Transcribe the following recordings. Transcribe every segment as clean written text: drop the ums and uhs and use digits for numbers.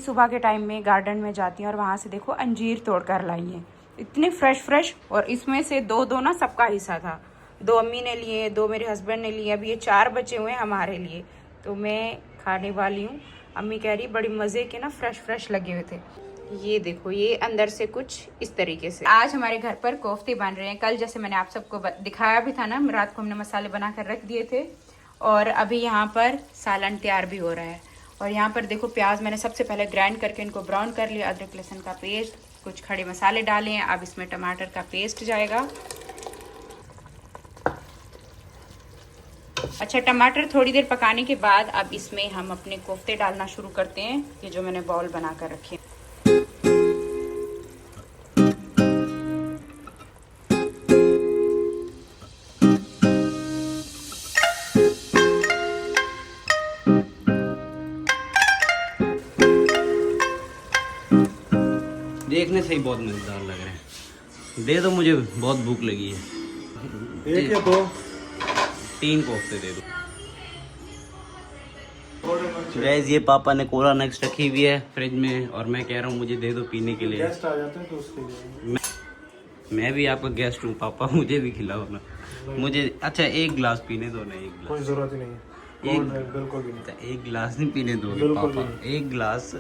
सुबह के टाइम में गार्डन में जाती हैं और वहाँ से देखो अंजीर तोड़ कर लाई हैं, इतने फ्रेश फ्रेश। और इसमें से दो दो ना सबका हिस्सा था, 2 अम्मी ने लिए, 2 मेरे हस्बैंड ने लिए, अभी ये 4 बचे हुए हैं हमारे लिए, तो मैं खाने वाली हूँ। अम्मी कह रही बड़ी मज़े के ना फ्रेश फ्रेश लगे हुए थे। ये देखो, ये अंदर से कुछ इस तरीके से। आज हमारे घर पर कोफ्ते बन रहे हैं। कल जैसे मैंने आप सबको दिखाया भी था ना, रात को हमने मसाले बना कर रख दिए थे, और अभी यहाँ पर सालन तैयार भी हो रहा है। और यहाँ पर देखो प्याज मैंने सबसे पहले ग्राइंड करके इनको ब्राउन कर लिया, अदरक लहसुन का पेस्ट, कुछ खड़े मसाले डाले हैं। अब इसमें टमाटर का पेस्ट जाएगा। अच्छा, टमाटर थोड़ी देर पकाने के बाद अब इसमें हम अपने कोफ्ते डालना शुरू करते हैं, ये जो मैंने बाउल बना कर रखे। देखने से ही बहुत मजेदार लग रहे हैं। दे दो, मुझे बहुत भूख लगी है। 1 या 2 3 कोफ्ते दे दो। गाइस, ये पापा ने कोला नेक्स्ट रखी हुई है फ्रिज में, और मैं कह रहा हूँ मुझे दे दो पीने के लिए। गेस्ट आ जाते हैं तो उसके लिए। मैं भी आपका गेस्ट हूँ पापा, मुझे भी खिलाओ ना। मुझे अच्छा 1 गिलास पीने दो ना। 1 गिलास कोई जरूरत ही नहीं है, बिल्कुल भी नहीं। 1 गिलास नहीं पीने दोगे बिल्कुल पापा? नहीं। 1 गिलास।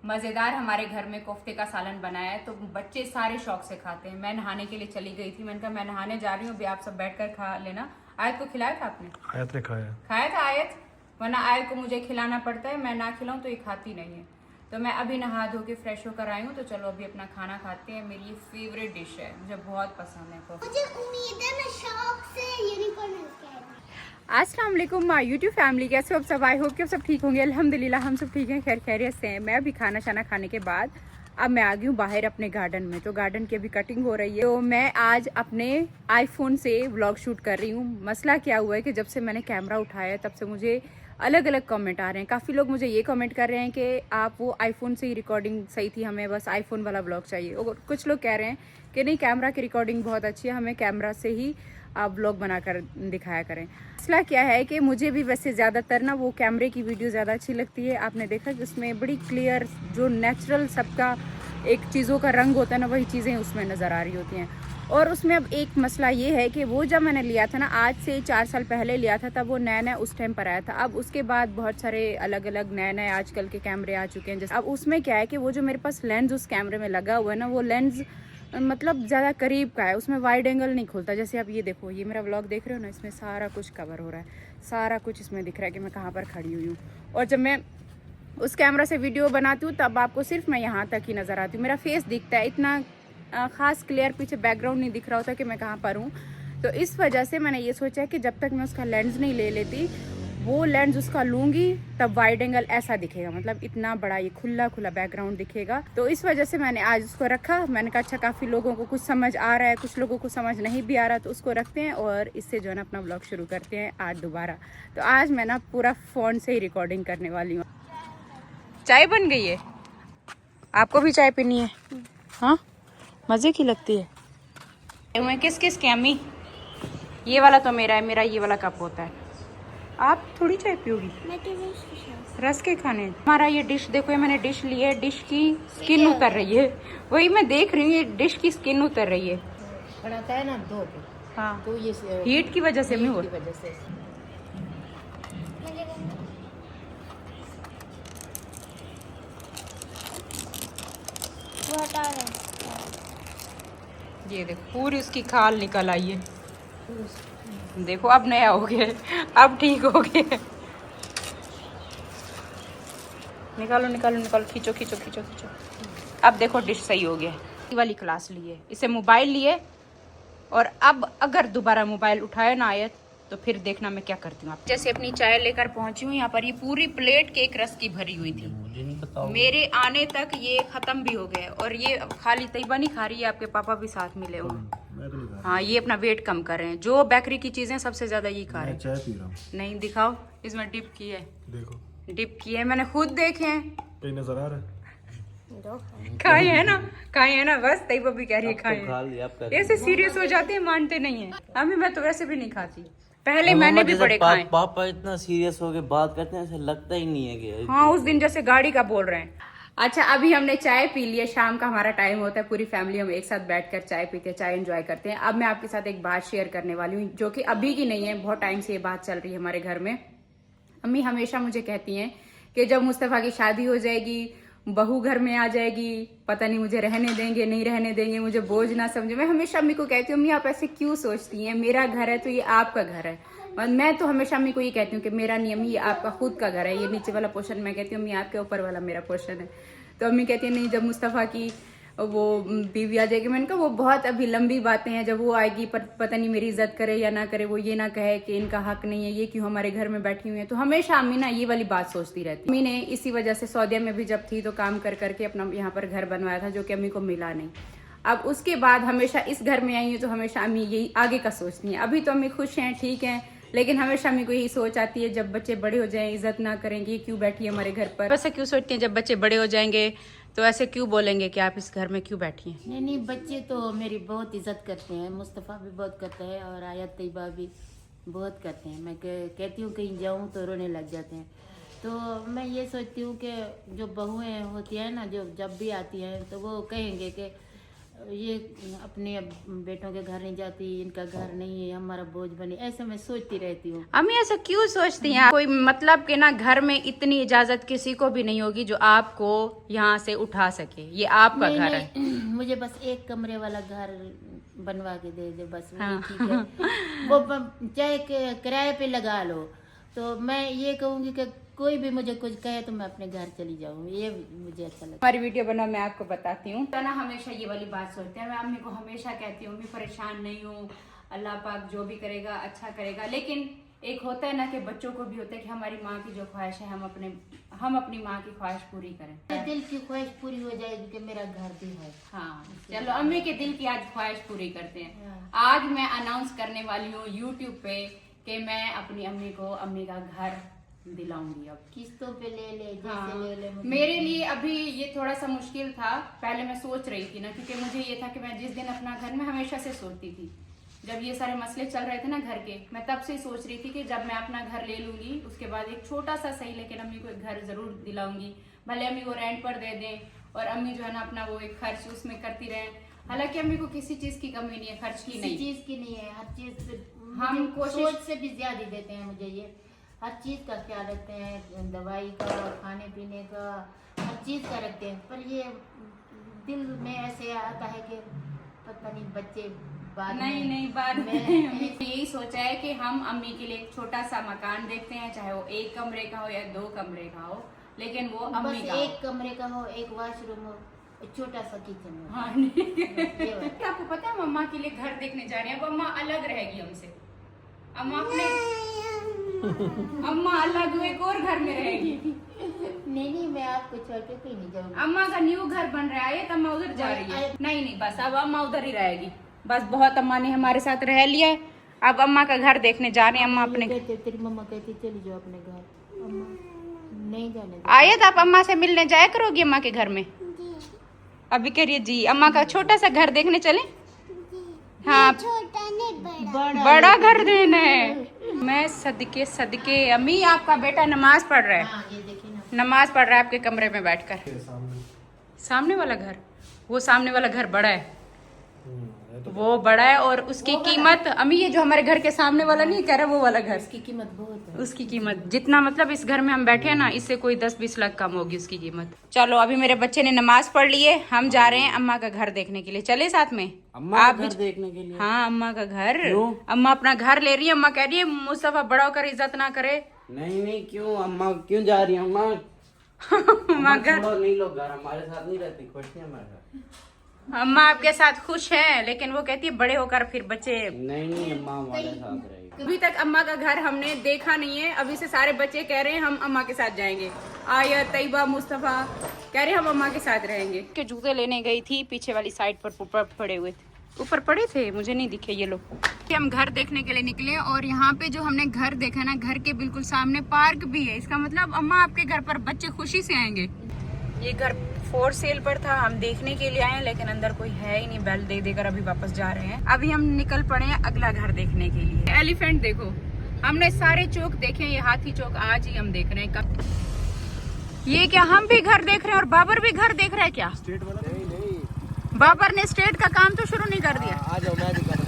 मज़ेदार हमारे घर में कोफ्ते का सालन बनाया है, तो बच्चे सारे शौक से खाते हैं। मैं नहाने के लिए चली गई थी, मैंने कहा मैं नहाने जा रही हूँ, अभी आप सब बैठकर खा लेना। आयत को खिलाया था आपने? आयत ने खाया। खाया था आयत, वरना आयत को मुझे खिलाना पड़ता है, मैं ना खिलाऊं तो ये खाती नहीं है। तो मैं अभी नहा धो के फ्रेश होकर आई हूँ, तो चलो अभी अपना खाना खाते हैं। मेरी ये फेवरेट डिश है, मुझे बहुत पसंद है कोफ्ते। मुझे उम्मीद है मैं शौक से यूनिकॉर्न मिलके आई। अस्सलाम वालेकुम माय यूट्यूब फैमिली, कैसे हो आप सब? आई होप कि आप सब ठीक होंगे। अल्हम्दुलिल्लाह हम सब ठीक हैं, खैर खैरियत से हैं। मैं अभी खाना शाना खाने के बाद अब मैं आ गई हूँ बाहर अपने गार्डन में, तो गार्डन की अभी कटिंग हो रही है। तो मैं आज अपने आईफोन से व्लॉग शूट कर रही हूँ। मसला क्या हुआ है कि जब से मैंने कैमरा उठाया है तब से मुझे अलग अलग कमेंट आ रहे हैं। काफ़ी लोग मुझे ये कमेंट कर रहे हैं कि आप वो आईफोन से ही रिकॉर्डिंग सही थी, हमें बस आईफोन वाला व्लॉग चाहिए। और कुछ लोग कह रहे हैं कि नहीं, कैमरा की रिकॉर्डिंग बहुत अच्छी है, हमें कैमरा से ही आप व्लॉग बनाकर दिखाया करें। मसला क्या है कि मुझे भी वैसे ज़्यादातर ना वो कैमरे की वीडियो ज़्यादा अच्छी लगती है। आपने देखा कि उसमें बड़ी क्लियर, जो नेचुरल सबका एक चीज़ों का रंग होता है ना, वही चीज़ें उसमें नज़र आ रही होती हैं। और उसमें अब एक मसला ये है कि वो जब मैंने लिया था ना, आज से 4 साल पहले लिया था, तब वो नया नया उस टाइम पर आया था। अब उसके बाद बहुत सारे अलग अलग नए नए आजकल के कैमरे आ चुके हैं। जैसे अब उसमें क्या है कि वो जो मेरे पास लेंस उस कैमरे में लगा हुआ है ना, वो लेंस मतलब ज़्यादा करीब का है, उसमें वाइड एंगल नहीं खुलता। जैसे आप ये देखो, ये मेरा व्लॉग देख रहे हो ना, इसमें सारा कुछ कवर हो रहा है, सारा कुछ इसमें दिख रहा है कि मैं कहाँ पर खड़ी हुई हूँ। और जब मैं उस कैमरा से वीडियो बनाती हूँ तब आपको सिर्फ मैं यहाँ तक ही नज़र आती हूँ, मेरा फेस दिखता है, इतना ख़ास क्लियर पीछे बैकग्राउंड नहीं दिख रहा होता कि मैं कहाँ पर हूँ। तो इस वजह से मैंने ये सोचा कि जब तक मैं उसका लेंस नहीं ले लेती, वो लेंस उसका लूँगी, तब वाइड एंगल ऐसा दिखेगा, मतलब इतना बड़ा ये खुला खुला बैकग्राउंड दिखेगा। तो इस वजह से मैंने आज उसको रखा। मैंने कहा अच्छा, काफ़ी लोगों को कुछ समझ आ रहा है, कुछ लोगों को समझ नहीं भी आ रहा, तो उसको रखते हैं और इससे जो है ना अपना व्लॉग शुरू करते हैं आज दोबारा। तो आज मैं ना पूरा फ़ोन से ही रिकॉर्डिंग करने वाली हूँ। चाय बन गई है, आपको भी चाय पीनी है? हाँ, मज़े की लगती है। किस किस के अम्मी? ये वाला तो मेरा है, मेरा ये वाला कप होता है। आप थोड़ी चाय पियोगी? मैं तो रस के खाने। हमारा ये डिश देखो, ये मैंने डिश ली है, डिश की स्किन उतर रही है, वही मैं देख रही हूँ, ये डिश की स्किन उतर रही है। बनाता है ना दो पे, हाँ, तो ये हीट की वजह से हीट की वजह से। वो हटा रहे हैं। ये देखो पूरी उसकी खाल निकल आई है। देखो अब नया हो गया, अब ठीक हो गया। निकालो निकालो निकालो, खींचो खींचो खींचो खींचो। अब देखो डिश सही हो गया। ये वाली क्लास ली है, इसे मोबाइल लिए, और अब अगर दोबारा मोबाइल उठाया ना आयत तो फिर देखना मैं क्या करती हूँ। जैसे अपनी चाय लेकर पहुंची हूँ यहाँ पर, ये पूरी प्लेट केक रस की भरी हुई थी। मुझे नहीं पता, मेरे आने तक ये खत्म भी हो गया। और ये खाली तैयबा नहीं खा रही है, आपके पापा भी साथ मिले हुए। हाँ, ये अपना वेट कम कर रहे हैं। जो बेकरी की चीजें सबसे ज्यादा ये खा रहे हैं। चाय पी रहा हूँ। नहीं, दिखाओ, इसमें डिप की है, देखो डिप की है, मैंने खुद देखे हैं। कहीं नजर आ रहा है? खाए है ना, खाए है ना, बस तैयबा भी कह रही है खाए खा लिया आप। ऐसे सीरियस हो जाते हैं, मानते नहीं है। अभी मैं तो वैसे भी नहीं खाती, पहले मैंने भी बड़े खाए। पापा इतना सीरियस हो के बात करते हैं, ऐसा लगता ही नहीं है कि हाँ, उस दिन जैसे गाड़ी का बोल रहे हैं। अच्छा, अभी हमने चाय पी लिया, शाम का हमारा टाइम होता है, पूरी फैमिली हम एक साथ बैठकर चाय पीते हैं, चाय एंजॉय करते हैं। अब मैं आपके साथ एक बात शेयर करने वाली हूँ जो कि अभी की नहीं है, बहुत टाइम से ये बात चल रही है हमारे घर में। अम्मी हमेशा मुझे कहती हैं कि जब मुस्तफा की शादी हो जाएगी, बहू घर में आ जाएगी, पता नहीं मुझे रहने देंगे नहीं रहने देंगे, मुझे बोझ ना समझे। मैं हमेशा अम्मी को कहती हूँ, अम्मी आप ऐसे क्यों सोचती हैं, मेरा घर है तो ये आपका घर है। और मैं तो हमेशा अम्मी को ये कहती हूँ कि मेरा नहीं अम्मी, ये आपका खुद का घर है, ये नीचे वाला पोर्शन मैं कहती हूँ अम्मी आपके ऊपर वाला मेरा पोर्शन है। तो अम्मी कहती है नहीं, जब मुस्तफा की वो बीवी आ जाएगी। मैंने कहा वो बहुत अभी लंबी बातें हैं, जब वो आएगी पता नहीं मेरी इज्जत करे या ना करे, वो ये ना कहे कि इनका हक नहीं है, ये क्यों हमारे घर में बैठी हुई है। तो हमेशा अम्मी ना ये वाली बात सोचती रहती। अम्मी ने इसी वजह से सऊदीया में भी जब थी तो काम कर करके अपना यहाँ पर घर बनवाया था, जो कि अम्मी को मिला नहीं। अब उसके बाद हमेशा इस घर में आई है तो हमेशा अम्मी यही आगे का सोचती है। अभी तो अम्मी खुश हैं, ठीक है, लेकिन हमेशा अम्मी को यही सोच आती है जब बच्चे बड़े हो जाएं, इज्जत ना करेंगे, क्यों बैठी है हमारे घर पर। वैसे क्यों सोचती हैं जब बच्चे बड़े हो जाएंगे तो ऐसे क्यों बोलेंगे कि आप इस घर में क्यों बैठी हैं? नहीं, बच्चे तो मेरी बहुत इज्जत करते हैं, मुस्तफ़ा भी बहुत करता है और आयत तैयबा भी बहुत करते हैं। मैं कहती हूँ कहीं जाऊँ तो रोने लग जाते हैं। तो मैं ये सोचती हूँ कि जो बहुएं होती हैं ना, जो जब भी आती हैं तो वो कहेंगे कि ये अपने बेटों के घर नहीं जाती, इनका घर नहीं है, हमारा बोझ बने, ऐसे मैं सोचती रहती हूँ। अम्मी ऐसा क्यों सोचती हैं? कोई मतलब के ना घर में इतनी इजाजत किसी को भी नहीं होगी जो आपको यहाँ से उठा सके, ये आपका घर है। मुझे बस एक कमरे वाला घर बनवा के दे दे बस, हाँ। ठीक है। वो चाहे किराए पे लगा लो, तो मैं ये कहूँगी कि कोई भी मुझे कुछ कहे तो मैं अपने घर चली जाऊँ, ये मुझे अच्छा लगता है। हमारी वीडियो बना, मैं आपको बताती हूँ तो ना, हमेशा ये वाली बात सोचते हैं। मैं अम्मी को हमेशा कहती हूँ, मैं परेशान नहीं हूँ, अल्लाह पाक जो भी करेगा अच्छा करेगा। लेकिन एक होता है ना कि बच्चों को भी होता है कि हमारी माँ की जो ख्वाहिश है हम अपनी माँ की ख्वाहिश पूरी करें। दिल की ख्वाहिश पूरी हो जाएगी कि मेरा घर भी है। हाँ, चलो अम्मी के दिल की आज ख्वाहिश पूरी करते हैं। हाँ। आज मैं अनाउंस करने वाली हूँ यूट्यूब पे कि मैं अपनी अम्मी को अम्मी का घर दिलाऊंगी। अब किस्तों पे ले ले, जैसे हाँ, ले मुझे। मेरे लिए अभी ये थोड़ा सा मुश्किल था। पहले मैं सोच रही थी ना, क्योंकि मुझे ये था कि मैं जिस दिन अपना घर में हमेशा से सोचती थी, जब ये सारे मसले चल रहे थे ना घर के, मैं तब से सोच रही थी कि जब मैं अपना घर ले लूंगी उसके बाद एक छोटा सा सही लेकिन अम्मी को एक घर जरूर दिलाऊंगी। भले अम्मी वो रेंट पर दे दें और अम्मी जो है ना अपना वो एक खर्च उसमें करती रहें। हालांकि अम्मी को किसी चीज की कमी नहीं है, खर्च की नहीं, चीज की नहीं है, हर चीज हम सोच से भी ज्यादा देते हैं मुझे। ये हर चीज का ख्याल रखते हैं, दवाई का, खाने पीने का, हर चीज का रखते हैं। पर ये दिल में ऐसे आता है कि पता नहीं बच्चे बाद नहीं बाद में यही सोचा है कि हम अम्मी के लिए एक छोटा सा मकान देखते हैं, चाहे वो 1 कमरे का हो या 2 कमरे का हो, लेकिन वो अम्मी बस का 1 कमरे का हो, 1 वॉशरूम हो, एक छोटा सा किचन हो। हाँ। ये बात। आपको पता है हम अम्मा के लिए घर देखने जा रहे हैं। अब अम्मा अलग रहेगी हमसे, अम्मा अलग एक और घर में रहेगी। नहीं, मैं आपको छोड़ के कहीं नहीं जाऊंगी। अम्मा का न्यू घर बन रहा है तो अम्मा उधर जा रही है। नहीं, बस अब अम्मा उधर ही रहेगी। बस बहुत अम्मा ने हमारे साथ रह लिया है, अब अम्मा का घर देखने जा रहे हैं। अम्मा अपने तेरी मम्मा कहती चली जाओ अपने घर, अम्मा नहीं जाने। आयत आप अम्मा से मिलने जाया करोगी अम्मा के घर में? अभी कह रही है जी अम्मा का छोटा सा घर देखने चले। हाँ, छोटा नहीं बड़ा। बड़ा घर देना है। मैं सदके अम्मी आपका बेटा नमाज पढ़ रहा है। हाँ, ये देखिए ना, नमाज पढ़ रहा है आपके कमरे में बैठकर। सामने वाला घर, वो सामने वाला घर बड़ा है, वो बड़ा है और उसकी कीमत अम्मी, ये जो हमारे घर के सामने वाला नहीं कह रहा, वो वाला घर, इसकी कीमत बहुत है। उसकी कीमत जितना मतलब इस घर में हम बैठे हैं ना, इससे कोई 10-20 लाख कम होगी उसकी कीमत। चलो अभी मेरे बच्चे ने नमाज पढ़ ली है, हम जा रहे हैं अम्मा का घर देखने के लिए। चले साथ में? आप घर देखने के लिए? हाँ, अम्मा का घर। अम्मा अपना घर ले रही है। अम्मा कह रही है मुस्तफा बड़ा होकर इज्जत ना करे। नहीं, क्यों अम्मा क्यों जा रही है? अम्मा अम्मा घर नहीं, लोग घर हमारे साथ नहीं रहती, खुश नहीं हमारे साथ। अम्मा आपके साथ खुश है, लेकिन वो कहती है बड़े होकर फिर बच्चे। नहीं, अम्मा हमारे साथ रहेगी। अभी तक अम्मा का घर हमने देखा नहीं है। अभी से सारे बच्चे कह रहे हैं हम अम्मा के साथ जाएंगे। आयत, तैयबा, मुस्तफा कह रहे हैं हम अम्मा के साथ रहेंगे। के जूते लेने गई थी, पीछे वाली साइड पर ऊपर पड़े हुए थे, ऊपर पड़े थे, मुझे नहीं दिखे ये लोग। हम घर देखने के लिए निकले और यहाँ पे जो हमने घर देखा ना, घर के बिल्कुल सामने पार्क भी है। इसका मतलब अम्मा आपके घर पर बच्चे खुशी से आएंगे। ये घर फॉर सेल पर था, हम देखने के लिए आए, लेकिन अंदर कोई है ही नहीं। बेल दे देकर अभी वापस जा रहे हैं। अभी हम निकल पड़े हैं अगला घर देखने के लिए। एलिफेंट देखो, हमने सारे चौक देखे, ये हाथी चौक आज ही हम देख रहे हैं। ये क्या हम भी घर देख रहे हैं और बाबर भी घर देख रहा है क्या? बाबर ने स्टेट का काम तो शुरू नहीं कर दिया। आ जाओ, मैं दिखा दूं।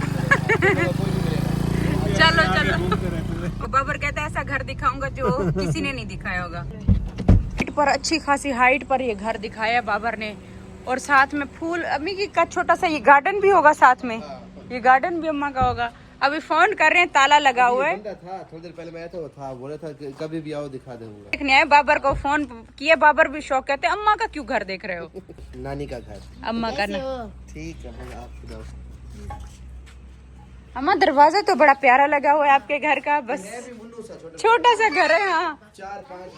चलो चलो। बाबर कहता है ऐसा घर दिखाऊंगा जो किसी ने नहीं दिखाया होगा। हाइट पर अच्छी खासी हाइट पर ये घर दिखाया बाबर ने, और साथ में फूल अम्मी की का छोटा सा ये गार्डन भी होगा साथ में। ये गार्डन भी अम्मा का होगा। अभी फोन कर रहे हैं, ताला लगा हुआ है। था थोड़ी देर पहले मैं आया था बोला था कि कभी भी आओ दिखा दूंगा। देखने आए बाबर को फोन किया, बाबर भी शौक कहते अम्मा का क्यों घर देख रहे हो? नानी का घर। अम्मा का ना। ठीक है, आप अम्मा दरवाजा तो बड़ा प्यारा लगा हुआ है आपके घर का, बस छोटा सा घर है। हाँ 4-5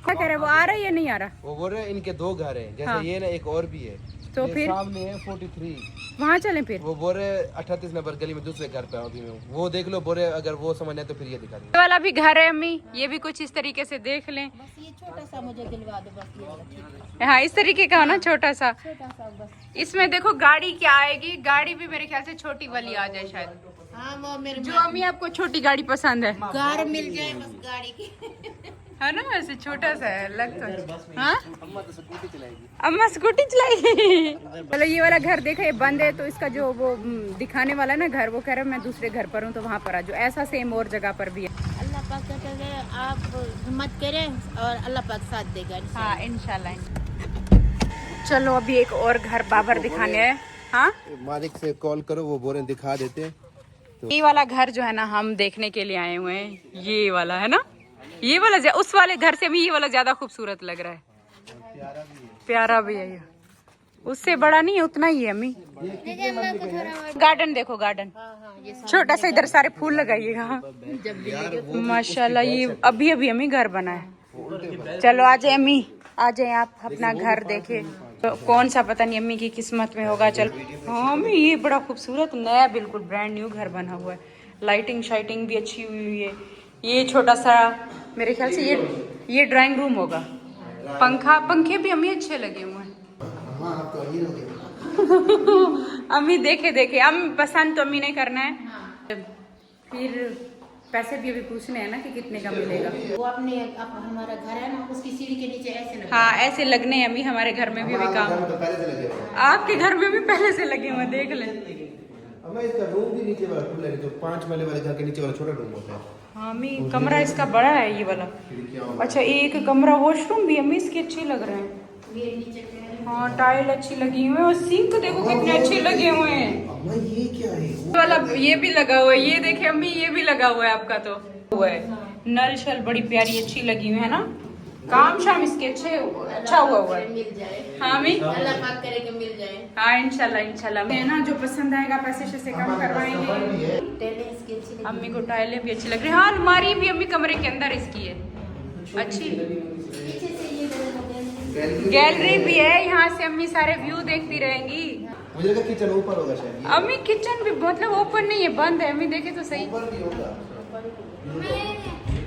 क्या कह रहे, वो आ रहा है या नहीं आ रहा? वो बोल रहे हैं इनके 2 घर हैं, जैसे हाँ। ये ना एक और भी है, तो ये फिर सामने है 43। वहाँ चलें फिर। वो बोल रहे 38 नंबर गली में दूसरे घर पे अभी मैं वो देख लो, बोल रहे अगर वो समझ आए तो फिर ये दिखा देंगे। ये वाला भी घर है अम्मी, ये भी कुछ इस तरीके से देख लें। बस ये छोटा सा मुझे दिलवा दो, बस ये वाला ठीक है। हाँ इस तरीके का हो ना, छोटा सा। छोटा सा बस। इसमें देखो गाड़ी क्या आएगी, गाड़ी भी मेरे ख्याल से छोटी वाली आ जाए शायद। हाँ वो मेरे जो अम्मी आपको छोटी गाड़ी पसंद है, घर मिल जाए बस गाड़ी की। है ना, वैसे छोटा सा है लग तो। हाँ अम्मा तो स्कूटी चलाएगी। अम्मा स्कूटी चलाएगी। चलो ये वाला घर देखा, ये बंद है, तो इसका जो वो दिखाने वाला ना घर, वो कह रहा है मैं दूसरे घर पर हूँ तो वहाँ पर आ जाओ। ऐसा सेम और जगह पर भी है। अल्लाह पाक कहते हैं आप हिम्मत करें और अल्लाह पाक साथ देगा। हाँ इंशाल्लाह। चलो अभी एक और घर बाबर दिखाने है। हाँ मालिक से कॉल करो, वो बोल रहे दिखा देते हैं। ये वाला घर जो है ना हम देखने के लिए आए हुए हैं, ये वाला है ना, ये वाला उस वाले घर से भी ये वाला ज्यादा खूबसूरत लग रहा है, प्यारा भी है ये, उससे बड़ा नहीं है, उतना ही है अम्मी। गार्डन देखो, गार्डन छोटा सा, इधर सारे फूल लगाइएगा माशाल्लाह। ये अभी अभी अम्मी घर बना है। चलो आ जाए अम्मी, आ जाए आप अपना घर देखे, तो कौन सा पता नहीं अम्मी की किस्मत में होगा। चलो हाँ अम्मी, ये बड़ा खूबसूरत नया बिल्कुल ब्रांड न्यू घर बना हुआ है, लाइटिंग शाइटिंग भी अच्छी हुई है। ये छोटा सा मेरे ख्याल से ये ड्राइंग रूम होगा। पंखे भी अम्मी अच्छे लगे हुए हैं। अम्मी देखे अम्मी पसंद तो अम्मी ने करना है। फिर पैसे भी अभी पूछने हैं ना कि कितने का मिलेगा। वो अपने हमारा घर है ना, उसकी सीढ़ी के नीचे ऐसे लगे। हाँ ऐसे लगने हैं अम्मी, हमारे घर में भी काम, आपके घर में भी पहले से लगे हुए, देख लें। अम्मा इसका रूम भी नीचे वाला खुला है, जो 5 महले वाले घर के नीचे वाला छोटा रूम होता है। हाँ अम्मी कमरा इसका बड़ा है ये वाला। अच्छा एक कमरा वॉशरूम भी अम्मी इसके अच्छे लग रहे हैं। हाँ टाइल अच्छी लगी हुई है, और सिंक देखो कितने अच्छे लगे हुए हैं। अम्मा ये क्या है? वाला ये भी लगा हुआ है, ये देखे अम्मी, ये भी लगा हुआ है आपका तो हुआ है। नल शल बड़ी प्यारी अच्छी लगी हुई है ना, काम शाम इसके अच्छा हुआ है। मिल जाए। हाँ अम्मी, अल्लाह पाक करे कि मिल जाए। हाँ इंशाल्लाह है ना, जो पसंद आएगा पैसे से कम करवाएंगे। टेलें इसकी अच्छी लगी। अम्मी को टाइलें भी अच्छी लग रही है। हाँ अलमारी भी अम्मी कमरे के अंदर इसकी है अच्छी। पीछे से ये गैलरी भी है, यहाँ से अम्मी सारे व्यू देखती रहेंगी। मुझे लगा किचन ऊपर होगा शायद। अम्मी किचन भी मतलब ओपन नहीं है, बंद है अम्मी, देखे तो सही। ऊपर भी होगा।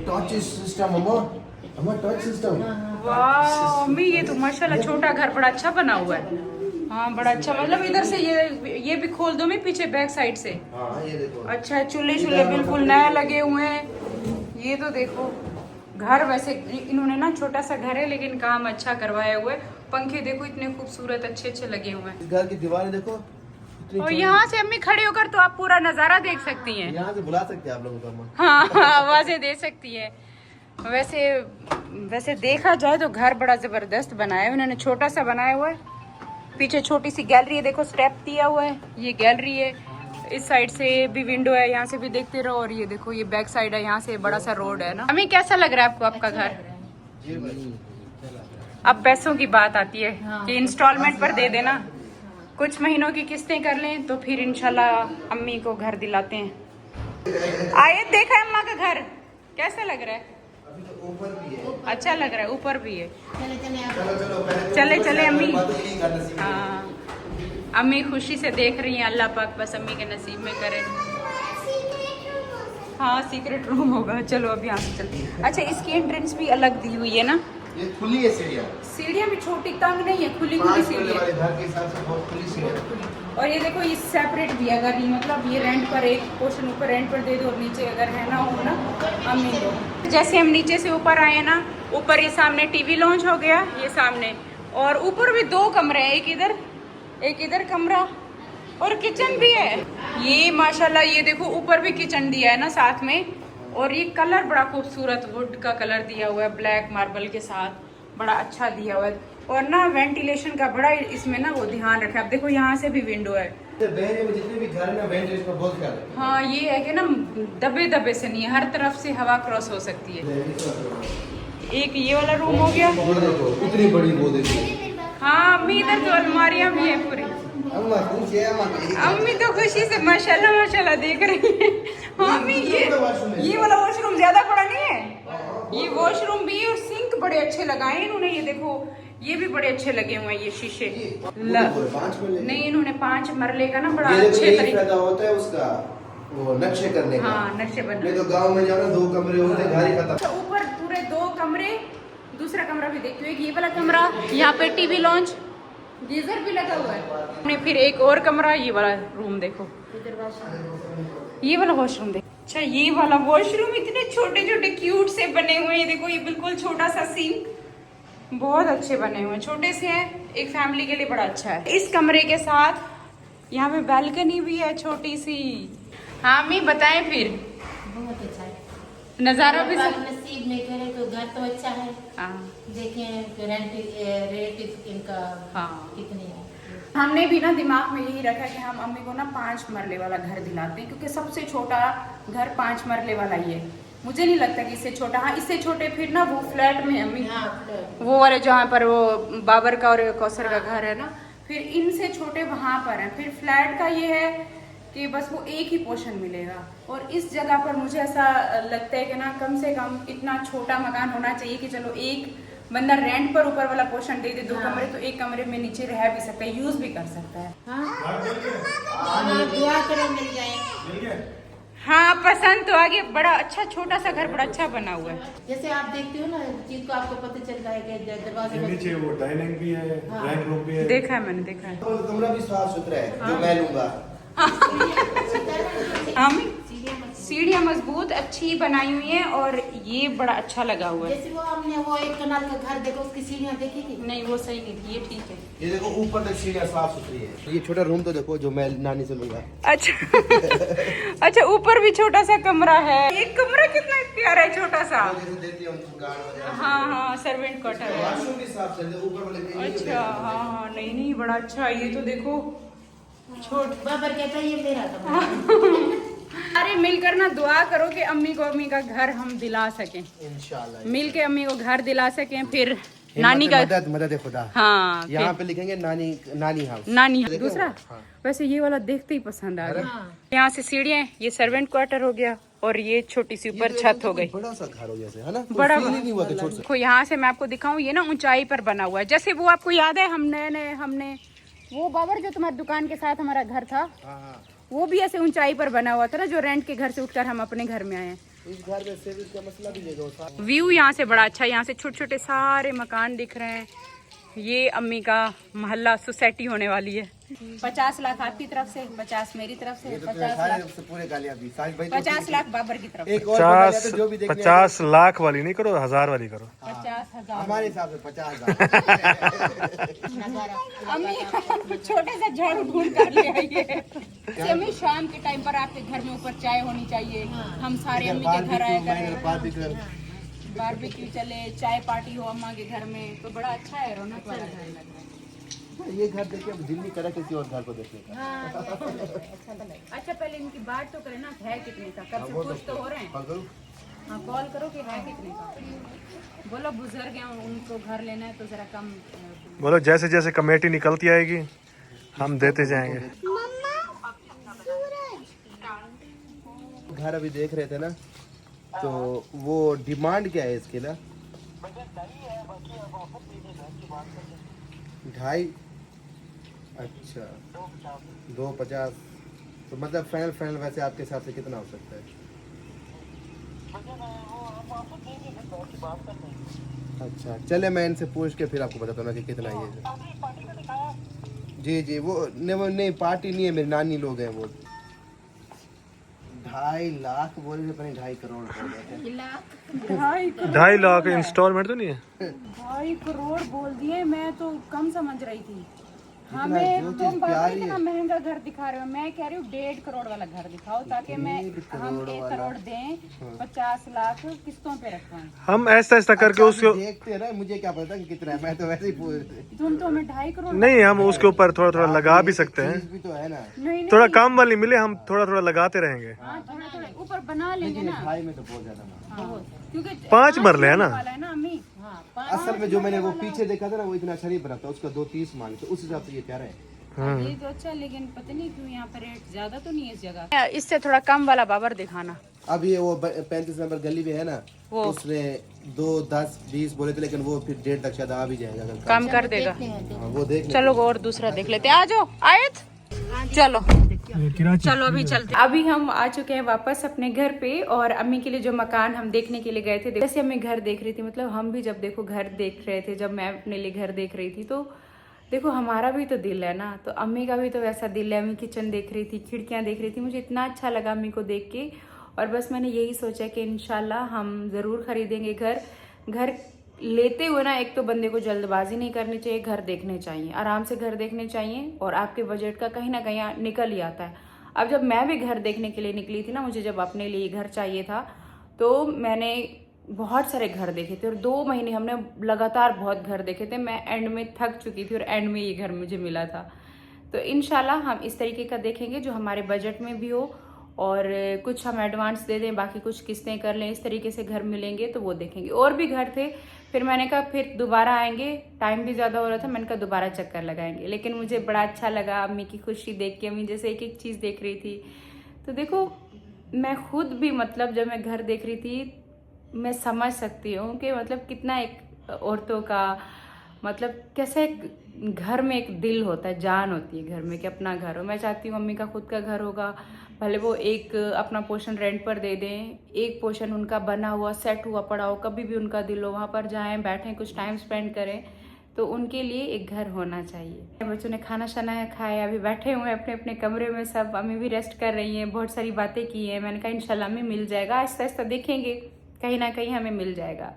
टच सिस्टम अम्मा टच सिस्टम। वाह अम्मी ये तो माशाल्लाह छोटा घर बड़ा अच्छा बना हुआ है। हाँ बड़ा अच्छा, मतलब इधर से ये भी खोल दो मैं पीछे बैक साइड से। हाँ ये देखो। अच्छा चूल्हे बिल्कुल नए लगे हुए हैं। ये तो देखो घर, वैसे इन्होंने ना छोटा सा घर है लेकिन काम अच्छा करवाया हुआ है। पंखे देखो इतने खूबसूरत अच्छे लगे हुए हैं। इस घर की दीवारें देखो। और यहाँ से अम्मी खड़े होकर तो आप पूरा नजारा देख सकती हैं। यहाँ से बुला सकते हैं आप लोगों को अम्मा। हाँ आवाजें दे सकती है। वैसे देखा जाए तो घर बड़ा जबरदस्त बनाया है उन्होंने, छोटा सा बनाया हुआ है। पीछे छोटी सी गैलरी है, देखो स्टेप दिया हुआ है, ये गैलरी है। इस साइड से भी विंडो है, यहाँ से भी देखते रहो। और ये देखो ये बैक साइड है, यहाँ से बड़ा सा रोड है ना। हमें कैसा लग रहा है आपको आपका घर? अब पैसों की बात आती है कि इंस्टॉलमेंट पर दे देना, कुछ महीनों की किस्तें कर लें तो फिर इंशाल्लाह अम्मी को घर दिलाते हैं। आए देखा है अम्मा का घर कैसा लग रहा है? ऊपर भी है। अच्छा लग रहा है, ऊपर भी है। चले चले अम्मी। हाँ अम्मी खुशी से देख रही हैं, अल्लाह पाक बस अम्मी के नसीब में करे। हाँ सीक्रेट रूम होगा। चलो अब यहाँ से चलते हैं। अच्छा इसकी एंट्रेंस भी अलग दी हुई है ना, ये खुली है सीढ़ियाँ। सीढ़ियाँ भी छोटी तंग नहीं है, खुली खुली 5 सीढ़ियाँ। वाले घर के हिसाब से बहुत खुली सीढ़ियाँ। और ये देखो ये सेपरेट भी है, अगर ये मतलब ये रेंट पर एक पोर्शन ऊपर रेंट पर दे दो और नीचे अगर है ना हो ना अम्मी को। जैसे हम नीचे से ऊपर आए ना, ऊपर ये सामने टीवी लॉन्च हो गया ये सामने, और ऊपर भी 2 कमरे हैं, एक इधर कमरा और किचन भी है। ये माशाल्लाह ये देखो ऊपर भी किचन दिया है ना साथ में, और ये कलर बड़ा खूबसूरत वुड का कलर दिया हुआ है ब्लैक मार्बल के साथ, बड़ा अच्छा दिया हुआ है। और ना वेंटिलेशन का बड़ा इसमें ना वो ध्यान रखा है। अब देखो यहाँ से भी विंडो है। बहरे में जितने भी घर में वेंटिलेशन का बहुत ख्याल रखें। हाँ ये है कि ना दबे दबे से नहीं है, हर तरफ से हवा क्रॉस हो सकती है। एक ये वाला रूम हो गया। वो देखो इतनी बड़ी वो देखो। हाँ अम्मी इधर तो अलमारियाँ भी है पूरी। अम्मी तो खुशी से माशाल्लाह माशाल्लाह देख रही है। हाँ अम्मी ये वाला वॉशरूम ज्यादा बड़ा नहीं है, ये वॉशरूम भी और सिंक बड़े अच्छे लगाए इन्होंने। ये देखो ये भी बड़े अच्छे लगे हुए हैं ये शीशे। नहीं इन्होंने 5 मरले का ना बड़ा अच्छे तरीके होता है उसका वो नक्शे करने का। हाँ नक्शे बनने। तो गांव में जाना 2 कमरे होते हैं, घर ही खत्म। ऊपर पूरे 2 कमरे, दूसरा कमरा भी देखते हो, ये वाला कमरा, यहाँ पे टीवी लॉन्च, गीजर भी लगा हुआ है। फिर एक और कमरा, ये वाला रूम देखो, ये वाला वॉशरूम देखो। अच्छा ये वाला वॉशरूम इतने छोटे छोटे क्यूट से बने हुए हैं। देखो ये बिल्कुल छोटा सा सिंक, बहुत अच्छे बने हुए हैं, छोटे से हैं, एक फैमिली के लिए बड़ा अच्छा है। इस कमरे के साथ यहाँ पे बालकनी भी है छोटी सी। हाँ मैं बताएं फिर बहुत अच्छा है नजारा भी सब। नसीब में करे तो घर तो अच्छा है। हाँ देखें रेट इनका हाँ कितने है। हमने भी ना दिमाग में यही रखा कि हम अम्मी को ना 5 मरले वाला घर दिलाते हैं, क्योंकि सबसे छोटा घर 5 मरले वाला ही है। मुझे नहीं लगता कि इससे छोटा, हाँ इससे छोटे फिर ना वो फ्लैट में अम्मी, वो वाले जहाँ पर वो बाबर का और कौसर का घर है ना, फिर इनसे छोटे वहाँ पर हैं। फिर फ्लैट का ये है कि बस वो एक ही पोर्शन मिलेगा, और इस जगह पर मुझे ऐसा लगता है कि ना कम से कम इतना छोटा मकान होना चाहिए कि चलो एक बंदा रेंट पर ऊपर वाला पोर्शन दे दे 2 कमरे, तो एक कमरे में नीचे रह भी सकता है, यूज भी कर सकता है। दुआ करो मिल जाए। हाँ पसंद तो आगे, बड़ा अच्छा छोटा सा घर बड़ा अच्छा बना हुआ है। जैसे आप देखते हो ना चीज को आपको पता चलता है कि दरवाजे में नीचे वो डाइनिंग भी है, ड्राइंग रूम भी है। देखा है मैंने, देखा है। कमरा भी साफ सुथरा है जो मैं लूंगा। सीढ़ियाँ मजबूत अच्छी बनाई हुई हैं, और ये बड़ा अच्छा लगा हुआ है। जैसे वो हमने वो एक कनाल का घर देखो, उसकी सीढ़ियाँ देखी थी। नहीं वो सही नहीं थी, ये ठीक है। ये देखो ऊपर तक सीढ़ियाँ साफ सुथरी है। ये छोटा रूम तो देखो जो मैं नानी से लूंगा। अच्छा अच्छा ऊपर भी छोटा सा कमरा है। एक कमरा कितना प्यारा है, छोटा सा। हाँ हाँ सर्वेंट क्वार्टर है। वॉशरूम भी साफ है ऊपर वाले। अच्छा हाँ हाँ नहीं नहीं बड़ा अच्छा है। ये तो देखो छोट बाबर कहता है ये मेरा कमरा। अरे मिलकर ना दुआ करो कि अम्मी का घर हम दिला सकें इंशाल्लाह। मिल के अम्मी को घर दिला सकें। फिर नानी का मदद खुदा। हाँ यहाँ पे लिखेंगे नानी हाउस। नानी दूसरा। वैसे ये वाला देखते ही पसंद आ गया। यहाँ से सीढ़ियाँ, ये सर्वेंट क्वार्टर हो गया, और ये छोटी सी ऊपर छत हो गई। बड़ा सा घर हो जैसे है ना, बड़ा नहीं हुआ कि छोटा सा। देखो यहाँ से मैं आपको दिखाऊं, ये ना ऊंचाई पर बना हुआ है। जैसे वो आपको याद है हमने वो बाबर जो तुम्हारी दुकान के साथ हमारा घर था, वो भी ऐसे ऊंचाई पर बना हुआ था ना, जो रेंट के घर से उठकर हम अपने घर में आए हैं। इस घर में सर्विस का मसला भी देखो। व्यू यहाँ से बड़ा अच्छा है, यहाँ से छोटे छोटे सारे मकान दिख रहे हैं। ये अम्मी का मोहल्ला सोसाइटी होने वाली है। 50 लाख आपकी तरफ से, 50 मेरी तरफ से, 50 लाख बाबर की तरफ से। 50 लाख वाली नहीं करो, 1000 वाली करो। 50,000 हमारे हिसाब से 50,000। अम्मी छोटे से झाड़ू ढूंढ कर ले आई है। अम्मी शाम के टाइम पर आपके घर में ऊपर चाय होनी चाहिए। हम सारे अम्मी के घर आए करें, बारबेक्यू चले, चाय पार्टी हो अम्मा के घर में, तो बड़ा अच्छा है, रौनक वाला घर लग रहा है। ये घर देखे अब दिल नहीं करा किसी और घर को देखने का। अच्छा पहले इनकी बात तो करें ना, है कितने का, कब से खुश तो हो रहे हैं। हाँ कॉल करो कि है कितने का, बोलो बुजुर्ग हैं उनको घर लेना है तो जरा कम बोलो, जैसे जैसे कमेटी निकलती आएगी हम देते जाएंगे। घर अभी देख रहे थे ना, तो वो डिमांड क्या है इसके ना? 2.5। अच्छा 2.50। तो मतलब फाइनल वैसे आपके हिसाब से कितना हो सकता है? अच्छा चले, मैं इनसे पूछ के फिर आपको बताता हूँ ना कि कितना ये है। जी जी, वो नहीं पार्टी नहीं है, मेरी नानी लोग हैं वो। 2.5 लाख बोल रहे, पता नहीं 2.5 करोड़ बोल रहे थे। 2.5 लाख इंस्टॉलमेंट तो नहीं है? 2.5 करोड़ बोल दिए, मैं तो कम समझ रही थी। जो हमें चीज़ तुम प्यारी इतना है। महंगा घर दिखा रहे हो, मैं कह रही हूँ 1.5 करोड़ वाला घर दिखाओ, ताकि मैं 1.5 हम करोड़ 1 वाला। करोड़ दें, 50 लाख किस्तों पे रखवाएं। हम ऐसा ऐसा करके अच्छा, उसको अभी देखते हैं ना, मुझे क्या पता कि कितना है, मैं तो वैसे ही पूछ रही थी। तुम तो हमें 2.5 करोड़ नहीं, हम उसके ऊपर थोड़ा थोड़ा लगा भी सकते हैं। चीज़ भी तो है ना, नहीं थोड़ा कम वाली मिले, हम थोड़ा थोड़ा लगाते रहेंगे। हाँ, थोड़ा थोड़ा ऊपर बना लेंगे लेकिन ना। 2.5 में तो बहुत ज्यादा ना। हाँ, क्योंकि 5 मरले है ना। वाला है ना अम्मी। हाँ असल में जो मैंने वो पीछे देखा था ना, वो इतना अच्छा नहीं बना था, उसका 2.30 मांगे, तो उस हिसाब से ये प्यारा है। ये तो अच्छा, लेकिन पता नहीं क्यों यहाँ पर रेट ज्यादा तो नहीं है इस जगह। इससे थोड़ा कम वाला बाबर दिखाना। अब ये वो 35 नंबर गली में है ना, वो उसने 2, 10, 20 बोले थे, लेकिन वो फिर 1.5 तक शायद आ भी जाएगा अगर कम कर देगा। हाँ, वो देख चलो और दूसरा देख लेते हैं। आ जाओ आयत, चलो चलो अभी चलते। अभी हम आ चुके हैं वापस अपने घर पे, और अम्मी के लिए जो मकान हम देखने के लिए गए थे, जैसे अम्मी घर देख रही थी, मतलब हम भी जब देखो घर देख रहे थे, जब मैं अपने लिए घर देख रही थी, तो देखो हमारा भी तो दिल है ना, तो अम्मी का भी तो वैसा दिल है। अम्मी किचन देख रही थी, खिड़कियां देख रही थी, मुझे इतना अच्छा लगा अम्मी को देख के, और बस मैंने यही सोचा कि इंशाल्लाह हम ज़रूर खरीदेंगे घर। घर लेते हुए ना, एक तो बंदे को जल्दबाजी नहीं करनी चाहिए, घर देखने चाहिए, आराम से घर देखने चाहिए, और आपके बजट का कहीं ना कहीं निकल ही आता है। अब जब मैं भी घर देखने के लिए निकली थी ना, मुझे जब अपने लिए घर चाहिए था, तो मैंने बहुत सारे घर देखे थे, और 2 महीने हमने लगातार बहुत घर देखे थे। मैं एंड में थक चुकी थी, और एंड में ये घर मुझे मिला था। तो इंशाल्लाह हम इस तरीके का देखेंगे जो हमारे बजट में भी हो, और कुछ हम एडवांस दे दें, बाकी कुछ किस्तें कर लें, इस तरीके से घर मिलेंगे तो वो देखेंगे। और भी घर थे, फिर मैंने कहा फिर दोबारा आएंगे, टाइम भी ज़्यादा हो रहा था, मैंने कहा दोबारा चक्कर लगाएंगे। लेकिन मुझे बड़ा अच्छा लगा अम्मी की खुशी देख के, अम्मी जैसे एक एक चीज़ देख रही थी। तो देखो, मैं खुद भी मतलब जब मैं घर देख रही थी, मैं समझ सकती हूँ कि मतलब कितना एक औरतों का मतलब कैसे एक घर में एक दिल होता है, जान होती है घर में, कि अपना घर हो। मैं चाहती हूँ अम्मी का खुद का घर होगा, भले वो एक अपना पोर्शन रेंट पर दे दें, एक पोर्शन उनका बना हुआ सेट हुआ पड़ा हो, कभी भी उनका दिल हो वहाँ पर जाएं, बैठें, कुछ टाइम स्पेंड करें, तो उनके लिए एक घर होना चाहिए। बच्चों ने खाना शाना खाया, अभी बैठे हुए हैं अपने अपने कमरे में सब, अम्मी भी रेस्ट कर रही हैं, बहुत सारी बातें की हैं। मैंने कहा इंशाल्लाह अम्मी मिल जाएगा, आहिस्ता आहिस्ता देखेंगे, कहीं ना कहीं हमें मिल जाएगा।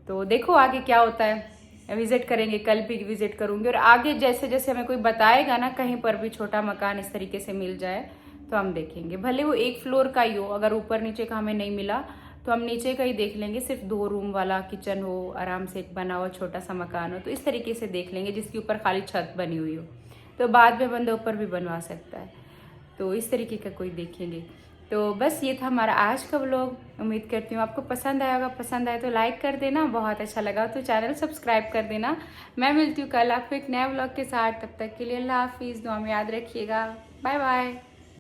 तो देखो आगे क्या होता है, विजिट करेंगे, कल भी विजिट करूंगी, और आगे जैसे जैसे हमें कोई बताएगा ना, कहीं पर भी छोटा मकान इस तरीके से मिल जाए तो हम देखेंगे। भले वो 1 फ्लोर का ही हो, अगर ऊपर नीचे का हमें नहीं मिला तो हम नीचे का ही देख लेंगे, सिर्फ 2 रूम वाला किचन हो, आराम से एक बना हुआ छोटा सा मकान हो, तो इस तरीके से देख लेंगे, जिसके ऊपर खाली छत बनी हुई हो, तो बाद में बंदा ऊपर भी बनवा सकता है। तो इस तरीके का कोई देखेंगे। तो बस ये था हमारा आज का व्लॉग। उम्मीद करती हूँ आपको पसंद आया होगा। पसंद आए तो लाइक कर देना, बहुत अच्छा लगा तो चैनल सब्सक्राइब कर देना। मैं मिलती हूँ कल आपको एक नए व्लॉग के साथ, तब तक के लिए अल्लाह हाफिज़, दुआ में याद रखिएगा, बाय बाय।